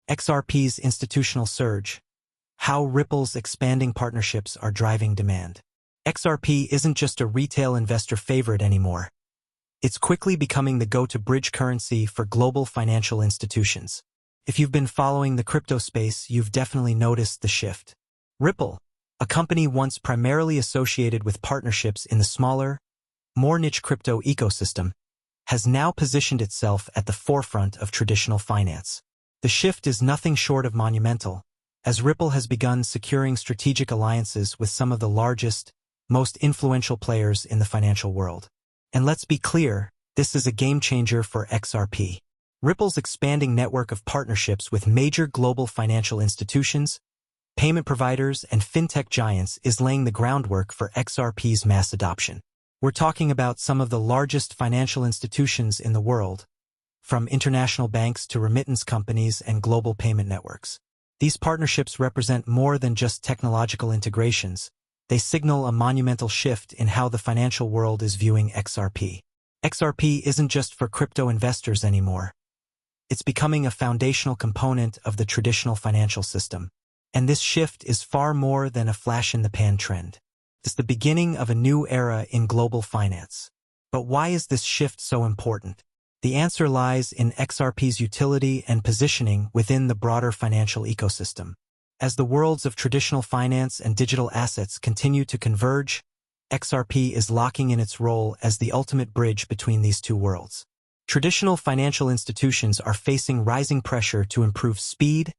XRP's institutional surge. How Ripple's expanding partnerships are driving demand. XRP isn't just a retail investor favorite anymore. It's quickly becoming the go-to bridge currency for global financial institutions. If you've been following the crypto space, you've definitely noticed the shift. Ripple, a company once primarily associated with partnerships in the smaller, more niche crypto ecosystem, has now positioned itself at the forefront of traditional finance. The shift is nothing short of monumental, as Ripple has begun securing strategic alliances with some of the largest, most influential players in the financial world. And let's be clear, this is a game-changer for XRP. Ripple's expanding network of partnerships with major global financial institutions, payment providers, and fintech giants is laying the groundwork for XRP's mass adoption. We're talking about some of the largest financial institutions in the world, from international banks to remittance companies and global payment networks. These partnerships represent more than just technological integrations. They signal a monumental shift in how the financial world is viewing XRP. XRP isn't just for crypto investors anymore. It's becoming a foundational component of the traditional financial system. And this shift is far more than a flash-in-the-pan trend. It's the beginning of a new era in global finance. But why is this shift so important? The answer lies in XRP's utility and positioning within the broader financial ecosystem. As the worlds of traditional finance and digital assets continue to converge, XRP is locking in its role as the ultimate bridge between these two worlds. Traditional financial institutions are facing rising pressure to improve speed,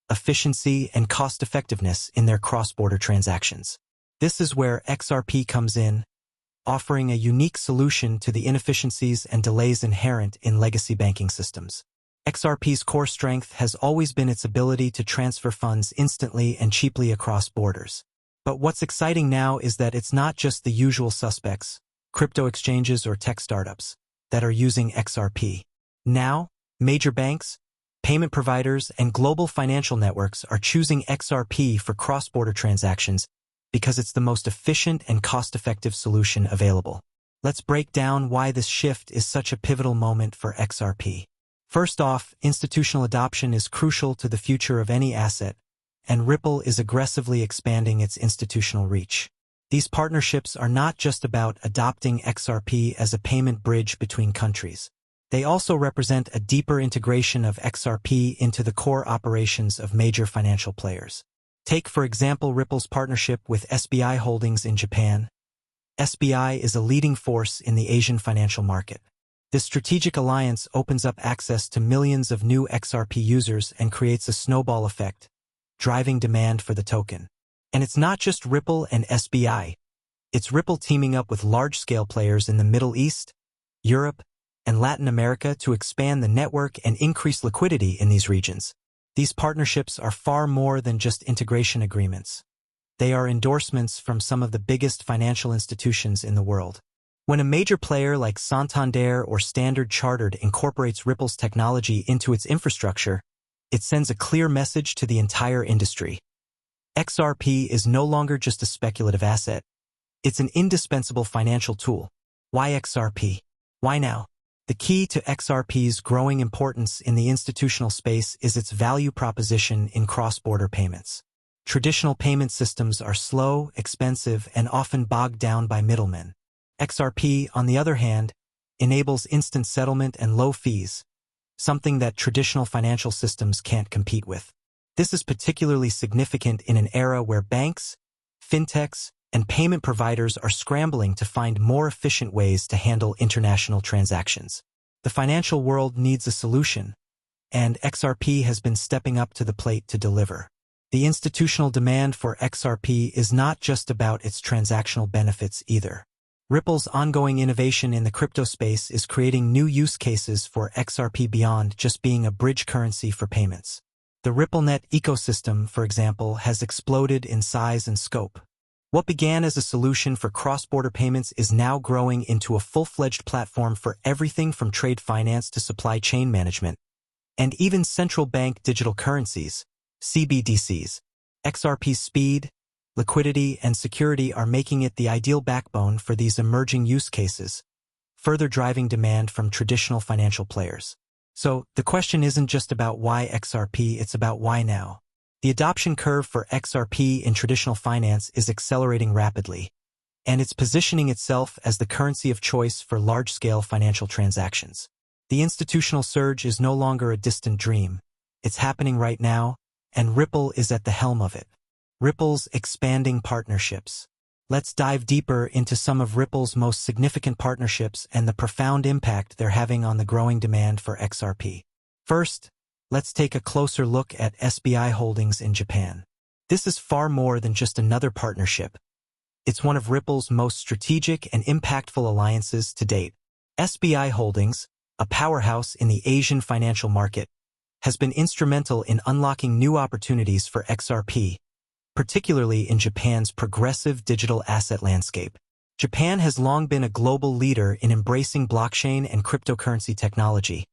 efficiency, and cost-effectiveness in their cross-border transactions. This is where XRP comes in, offering a unique solution to the inefficiencies and delays inherent in legacy banking systems. XRP's core strength has always been its ability to transfer funds instantly and cheaply across borders. But what's exciting now is that it's not just the usual suspects, crypto exchanges or tech startups, that are using XRP. Now, major banks, payment providers, and global financial networks are choosing XRP for cross-border transactions because it's the most efficient and cost-effective solution available. Let's break down why this shift is such a pivotal moment for XRP. First off, institutional adoption is crucial to the future of any asset, and Ripple is aggressively expanding its institutional reach. These partnerships are not just about adopting XRP as a payment bridge between countries. They also represent a deeper integration of XRP into the core operations of major financial players. Take, for example, Ripple's partnership with SBI Holdings in Japan. SBI is a leading force in the Asian financial market. This strategic alliance opens up access to millions of new XRP users and creates a snowball effect, driving demand for the token. And it's not just Ripple and SBI. It's Ripple teaming up with large-scale players in the Middle East, Europe, and Latin America to expand the network and increase liquidity in these regions. These partnerships are far more than just integration agreements. They are endorsements from some of the biggest financial institutions in the world. When a major player like Santander or Standard Chartered incorporates Ripple's technology into its infrastructure, it sends a clear message to the entire industry. XRP is no longer just a speculative asset. It's an indispensable financial tool. Why XRP? Why now? The key to XRP's growing importance in the institutional space is its value proposition in cross-border payments. Traditional payment systems are slow, expensive, and often bogged down by middlemen. XRP, on the other hand, enables instant settlement and low fees, something that traditional financial systems can't compete with. This is particularly significant in an era where banks, fintechs, and payment providers are scrambling to find more efficient ways to handle international transactions. The financial world needs a solution, and XRP has been stepping up to the plate to deliver. The institutional demand for XRP is not just about its transactional benefits either. Ripple's ongoing innovation in the crypto space is creating new use cases for XRP beyond just being a bridge currency for payments. The RippleNet ecosystem, for example, has exploded in size and scope. What began as a solution for cross-border payments is now growing into a full-fledged platform for everything from trade finance to supply chain management, and even central bank digital currencies, CBDCs. XRP's speed, liquidity, and security are making it the ideal backbone for these emerging use cases, further driving demand from traditional financial players. So, the question isn't just about why XRP, it's about why now. The adoption curve for XRP in traditional finance is accelerating rapidly, and it's positioning itself as the currency of choice for large-scale financial transactions. The institutional surge is no longer a distant dream. It's happening right now, and Ripple is at the helm of it. Ripple's expanding partnerships. Let's dive deeper into some of Ripple's most significant partnerships and the profound impact they're having on the growing demand for XRP. First, let's take a closer look at SBI Holdings in Japan. This is far more than just another partnership. It's one of Ripple's most strategic and impactful alliances to date. SBI Holdings, a powerhouse in the Asian financial market, has been instrumental in unlocking new opportunities for XRP, particularly in Japan's progressive digital asset landscape. Japan has long been a global leader in embracing blockchain and cryptocurrency technology,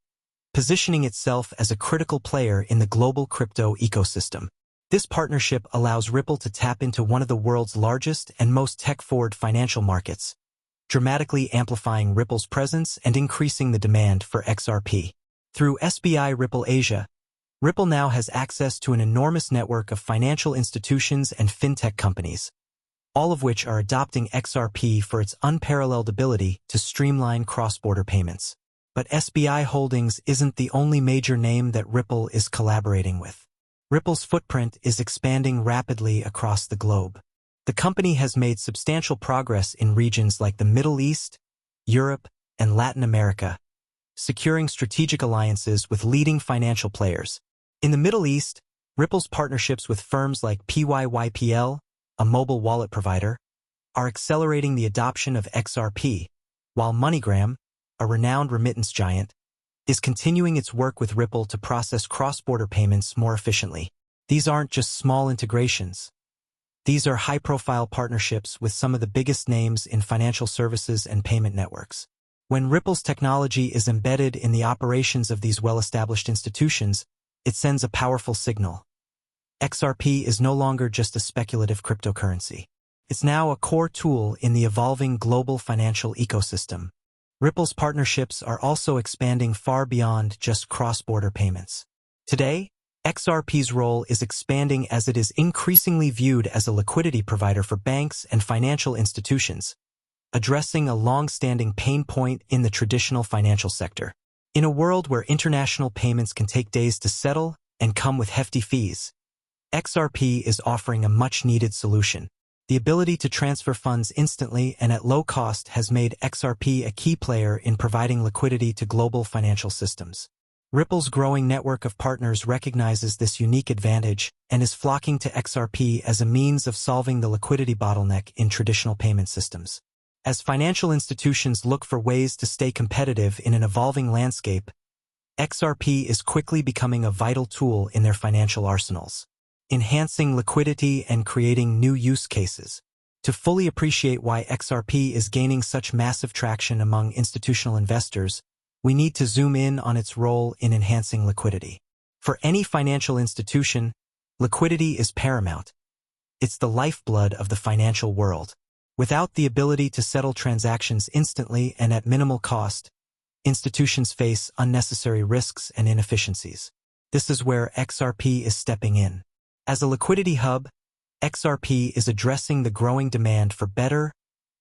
positioning itself as a critical player in the global crypto ecosystem. This partnership allows Ripple to tap into one of the world's largest and most tech-forward financial markets, dramatically amplifying Ripple's presence and increasing the demand for XRP. Through SBI Ripple Asia, Ripple now has access to an enormous network of financial institutions and fintech companies, all of which are adopting XRP for its unparalleled ability to streamline cross-border payments. But SBI Holdings isn't the only major name that Ripple is collaborating with. Ripple's footprint is expanding rapidly across the globe. The company has made substantial progress in regions like the Middle East, Europe, and Latin America, securing strategic alliances with leading financial players. In the Middle East, Ripple's partnerships with firms like PYYPL, a mobile wallet provider, are accelerating the adoption of XRP, while MoneyGram, a renowned remittance giant, is continuing its work with Ripple to process cross-border payments more efficiently. These aren't just small integrations. These are high-profile partnerships with some of the biggest names in financial services and payment networks. When Ripple's technology is embedded in the operations of these well-established institutions, it sends a powerful signal. XRP is no longer just a speculative cryptocurrency. It's now a core tool in the evolving global financial ecosystem. Ripple's partnerships are also expanding far beyond just cross-border payments. Today, XRP's role is expanding as it is increasingly viewed as a liquidity provider for banks and financial institutions, addressing a long-standing pain point in the traditional financial sector. In a world where international payments can take days to settle and come with hefty fees, XRP is offering a much-needed solution. The ability to transfer funds instantly and at low cost has made XRP a key player in providing liquidity to global financial systems. Ripple's growing network of partners recognizes this unique advantage and is flocking to XRP as a means of solving the liquidity bottleneck in traditional payment systems. As financial institutions look for ways to stay competitive in an evolving landscape, XRP is quickly becoming a vital tool in their financial arsenals, enhancing liquidity and creating new use cases. To fully appreciate why XRP is gaining such massive traction among institutional investors, we need to zoom in on its role in enhancing liquidity. For any financial institution, liquidity is paramount. It's the lifeblood of the financial world. Without the ability to settle transactions instantly and at minimal cost, institutions face unnecessary risks and inefficiencies. This is where XRP is stepping in. As a liquidity hub, XRP is addressing the growing demand for better,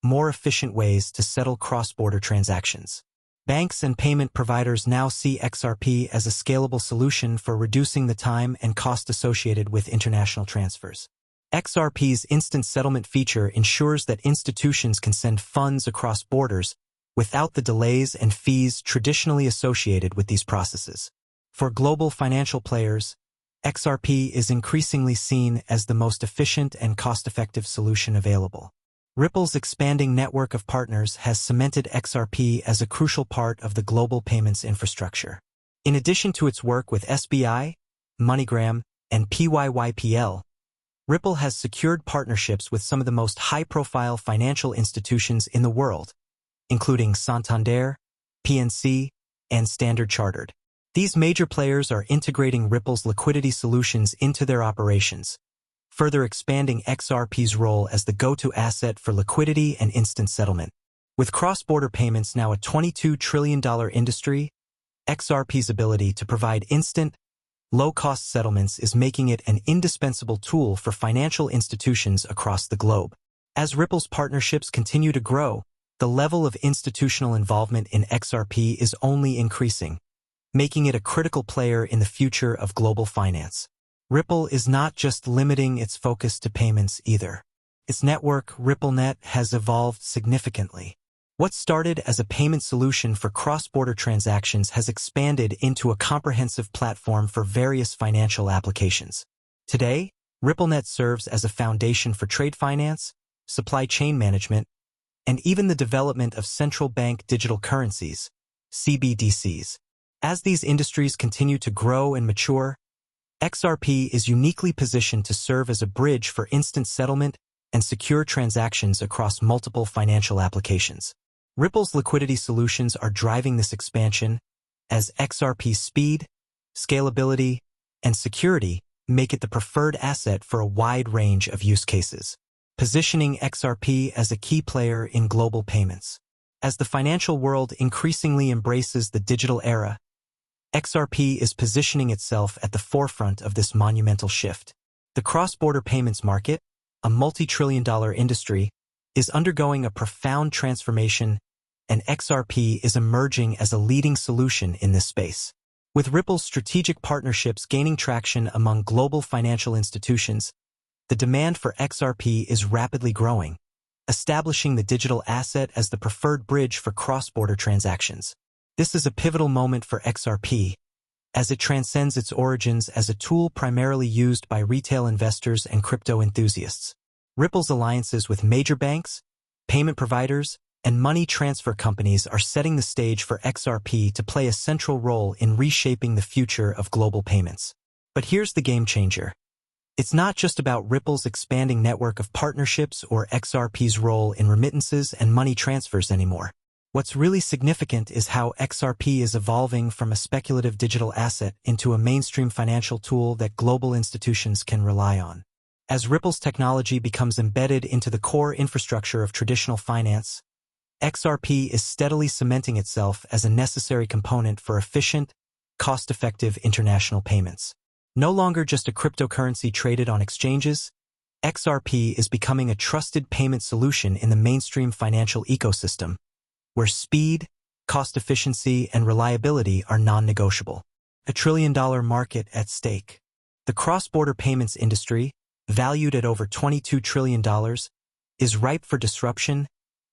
more efficient ways to settle cross-border transactions. Banks and payment providers now see XRP as a scalable solution for reducing the time and cost associated with international transfers. XRP's instant settlement feature ensures that institutions can send funds across borders without the delays and fees traditionally associated with these processes. For global financial players, XRP is increasingly seen as the most efficient and cost-effective solution available. Ripple's expanding network of partners has cemented XRP as a crucial part of the global payments infrastructure. In addition to its work with SBI, MoneyGram, and PYYPL, Ripple has secured partnerships with some of the most high-profile financial institutions in the world, including Santander, PNC, and Standard Chartered. These major players are integrating Ripple's liquidity solutions into their operations, further expanding XRP's role as the go-to asset for liquidity and instant settlement. With cross-border payments now a $22 trillion industry, XRP's ability to provide instant, low-cost settlements is making it an indispensable tool for financial institutions across the globe. As Ripple's partnerships continue to grow, the level of institutional involvement in XRP is only increasing, making it a critical player in the future of global finance. Ripple is not just limiting its focus to payments either. Its network, RippleNet, has evolved significantly. What started as a payment solution for cross-border transactions has expanded into a comprehensive platform for various financial applications. Today, RippleNet serves as a foundation for trade finance, supply chain management, and even the development of central bank digital currencies, CBDCs. As these industries continue to grow and mature, XRP is uniquely positioned to serve as a bridge for instant settlement and secure transactions across multiple financial applications. Ripple's liquidity solutions are driving this expansion, as XRP's speed, scalability, and security make it the preferred asset for a wide range of use cases, positioning XRP as a key player in global payments. As the financial world increasingly embraces the digital era, XRP is positioning itself at the forefront of this monumental shift. The cross-border payments market, a multi-trillion-dollar industry, is undergoing a profound transformation, and XRP is emerging as a leading solution in this space. With Ripple's strategic partnerships gaining traction among global financial institutions, the demand for XRP is rapidly growing, establishing the digital asset as the preferred bridge for cross-border transactions. This is a pivotal moment for XRP, as it transcends its origins as a tool primarily used by retail investors and crypto enthusiasts. Ripple's alliances with major banks, payment providers, and money transfer companies are setting the stage for XRP to play a central role in reshaping the future of global payments. But here's the game changer. It's not just about Ripple's expanding network of partnerships or XRP's role in remittances and money transfers anymore. What's really significant is how XRP is evolving from a speculative digital asset into a mainstream financial tool that global institutions can rely on. As Ripple's technology becomes embedded into the core infrastructure of traditional finance, XRP is steadily cementing itself as a necessary component for efficient, cost-effective international payments. No longer just a cryptocurrency traded on exchanges, XRP is becoming a trusted payment solution in the mainstream financial ecosystem, where speed, cost efficiency, and reliability are non-negotiable. A trillion-dollar market at stake. The cross-border payments industry, valued at over $22 trillion, is ripe for disruption,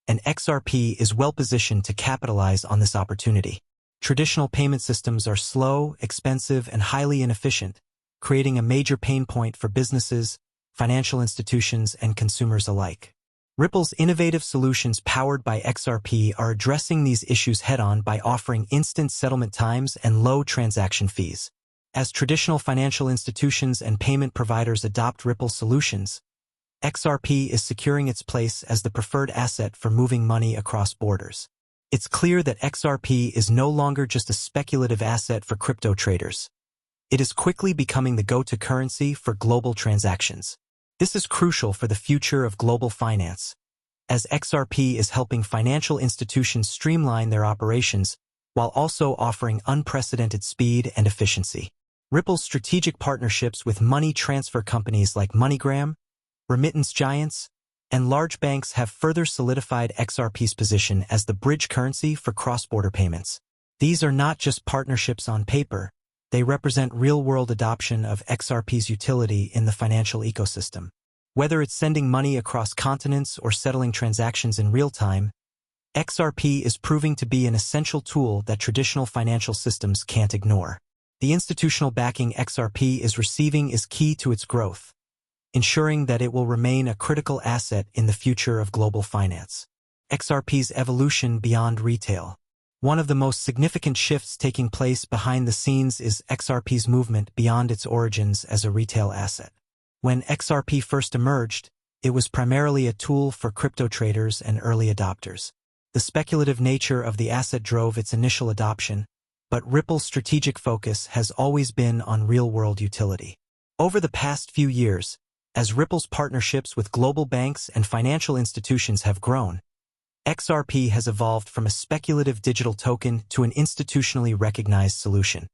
and XRP is well-positioned to capitalize on this opportunity. Traditional payment systems are slow, expensive, and highly inefficient, creating a major pain point for businesses, financial institutions, and consumers alike. Ripple's innovative solutions powered by XRP are addressing these issues head-on by offering instant settlement times and low transaction fees. As traditional financial institutions and payment providers adopt Ripple solutions, XRP is securing its place as the preferred asset for moving money across borders. It's clear that XRP is no longer just a speculative asset for crypto traders. It is quickly becoming the go-to currency for global transactions. This is crucial for the future of global finance, as XRP is helping financial institutions streamline their operations while also offering unprecedented speed and efficiency. Ripple's strategic partnerships with money transfer companies like MoneyGram, remittance giants, and large banks have further solidified XRP's position as the bridge currency for cross-border payments. These are not just partnerships on paper, they represent real-world adoption of XRP's utility in the financial ecosystem. Whether it's sending money across continents or settling transactions in real time, XRP is proving to be an essential tool that traditional financial systems can't ignore. The institutional backing XRP is receiving is key to its growth, ensuring that it will remain a critical asset in the future of global finance. XRP's evolution beyond retail. One of the most significant shifts taking place behind the scenes is XRP's movement beyond its origins as a retail asset. When XRP first emerged, it was primarily a tool for crypto traders and early adopters. The speculative nature of the asset drove its initial adoption, but Ripple's strategic focus has always been on real-world utility. Over the past few years, as Ripple's partnerships with global banks and financial institutions have grown, XRP has evolved from a speculative digital token to an institutionally recognized solution.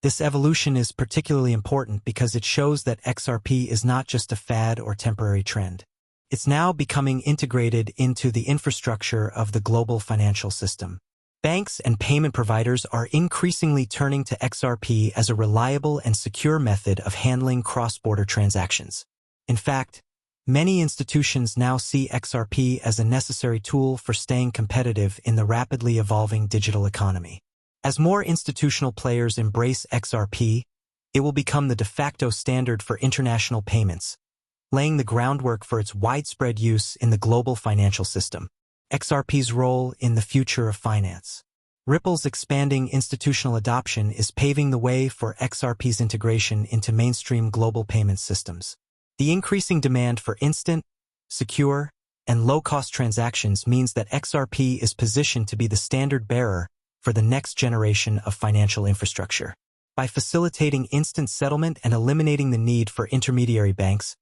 This evolution is particularly important because it shows that XRP is not just a fad or temporary trend. It's now becoming integrated into the infrastructure of the global financial system. Banks and payment providers are increasingly turning to XRP as a reliable and secure method of handling cross-border transactions. In fact, many institutions now see XRP as a necessary tool for staying competitive in the rapidly evolving digital economy. As more institutional players embrace XRP, it will become the de facto standard for international payments, laying the groundwork for its widespread use in the global financial system. XRP's role in the future of finance. Ripple's expanding institutional adoption is paving the way for XRP's integration into mainstream global payment systems. The increasing demand for instant, secure, and low-cost transactions means that XRP is positioned to be the standard bearer for the next generation of financial infrastructure. By facilitating instant settlement and eliminating the need for intermediary banks,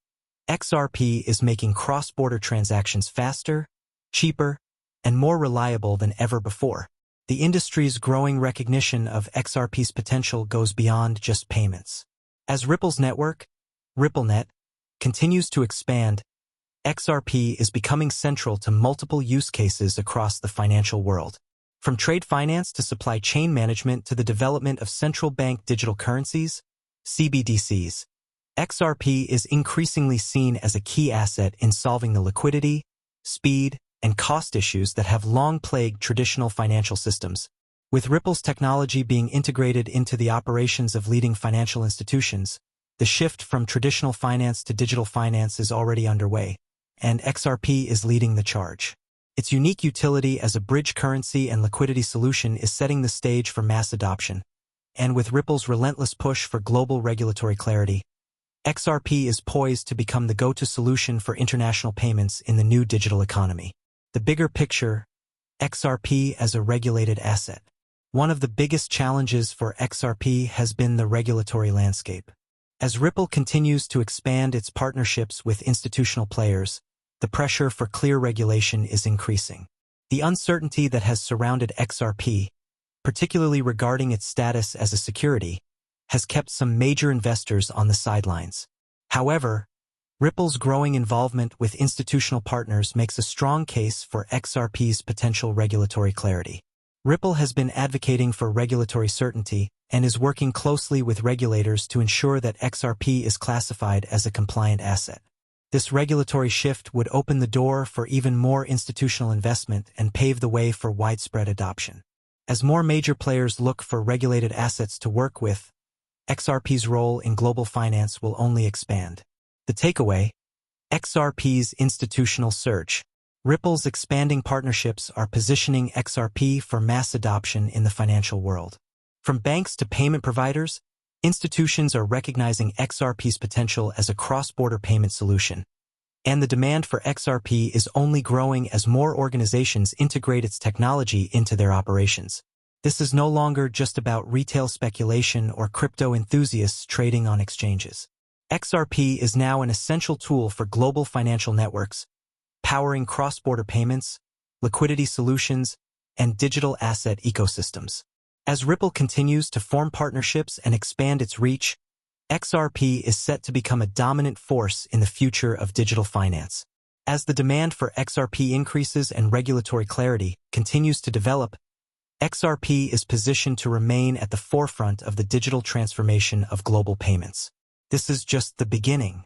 XRP is making cross-border transactions faster, cheaper, and more reliable than ever before. The industry's growing recognition of XRP's potential goes beyond just payments. As Ripple's network, RippleNet, continues to expand, XRP is becoming central to multiple use cases across the financial world. From trade finance to supply chain management to the development of central bank digital currencies, CBDCs, XRP is increasingly seen as a key asset in solving the liquidity, speed, and cost issues that have long plagued traditional financial systems. With Ripple's technology being integrated into the operations of leading financial institutions, the shift from traditional finance to digital finance is already underway, and XRP is leading the charge. Its unique utility as a bridge currency and liquidity solution is setting the stage for mass adoption, and with Ripple's relentless push for global regulatory clarity, XRP is poised to become the go-to solution for international payments in the new digital economy. The bigger picture, XRP as a regulated asset. One of the biggest challenges for XRP has been the regulatory landscape. As Ripple continues to expand its partnerships with institutional players, the pressure for clear regulation is increasing. The uncertainty that has surrounded XRP, particularly regarding its status as a security, has kept some major investors on the sidelines. However, Ripple's growing involvement with institutional partners makes a strong case for XRP's potential regulatory clarity. Ripple has been advocating for regulatory certainty and is working closely with regulators to ensure that XRP is classified as a compliant asset. This regulatory shift would open the door for even more institutional investment and pave the way for widespread adoption. As more major players look for regulated assets to work with, XRP's role in global finance will only expand. The takeaway: XRP's institutional surge. Ripple's expanding partnerships are positioning XRP for mass adoption in the financial world. From banks to payment providers, institutions are recognizing XRP's potential as a cross-border payment solution. And the demand for XRP is only growing as more organizations integrate its technology into their operations. This is no longer just about retail speculation or crypto enthusiasts trading on exchanges. XRP is now an essential tool for global financial networks, powering cross-border payments, liquidity solutions, and digital asset ecosystems. As Ripple continues to form partnerships and expand its reach, XRP is set to become a dominant force in the future of digital finance. As the demand for XRP increases and regulatory clarity continues to develop, XRP is positioned to remain at the forefront of the digital transformation of global payments. This is just the beginning.